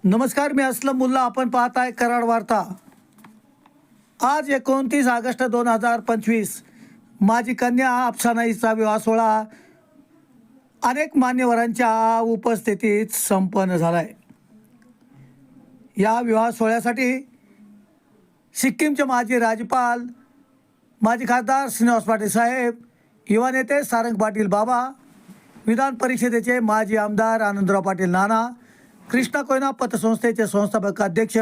नमस्कार, मी असलम मुल्ला. आपण पाहत आहे कराड वार्ता. आज 29 ऑगस्ट 2025 माझी कन्या अफसानाईचा विवाह सोहळा अनेक मान्यवरांच्या उपस्थितीत संपन्न झाला आहे. या विवाह सोहळ्यासाठी सिक्कीमचे माजी राज्यपाल, माजी खासदार श्रीनिवास पाटील साहेब, युवा नेते सारंग पाटील बाबा, विधान परिषदेचे माजी आमदार आनंदराव पाटील नाना, कृष्णा कोयना पतसंस्थेचे संस्थापक अध्यक्ष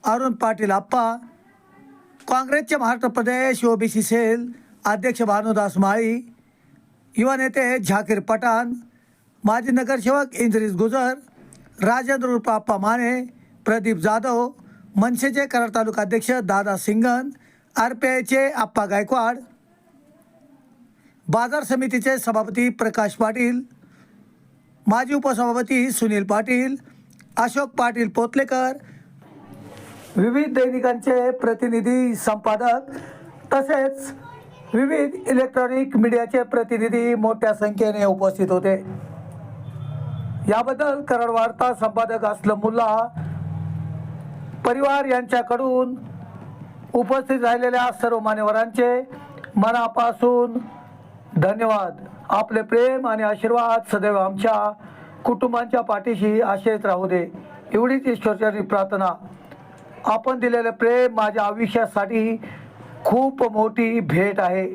अरुण पाटील आप्पा, काँग्रेसचे महाराष्ट्र प्रदेश ओबीसी सेल अध्यक्ष भानुदास माळी, युवा नेते झाकीर पठाण, माजी नगरसेवक इंद्रिस गुजर, राजेंद्र उर्फ आप्पा माने, प्रदीप जाधव, मनसेचे कराड तालुका अध्यक्ष दादा सिंगन, आरपीआयचे आप्पा गायकवाड, बाजार समितीचे सभापती प्रकाश पाटील, माजी उपसभापती सुनील पाटील, अशोक पाटील पोतलेकर, विविध दैनिकांचे प्रतिनिधी संपादक तसेच विविध इलेक्ट्रॉनिक मीडियाचे प्रतिनिधी मोठ्या संख्येने उपस्थित होते. याबद्दल कराड वार्ता संपादक असलम मुल्ला परिवार यांच्याकडून उपस्थित राहिलेल्या सर्व मान्यवरांचे मनापासून धन्यवाद. आपले प्रेम आणि आशीर्वाद सदैव आमच्या कुटुंबांच्या पाठीशी असेच राहू दे, एवढीच ईश्वरचरणी प्रार्थना. आपण दिलेले प्रेम माझ्या आयुष्यासाठी खूप मोठी भेट आहे.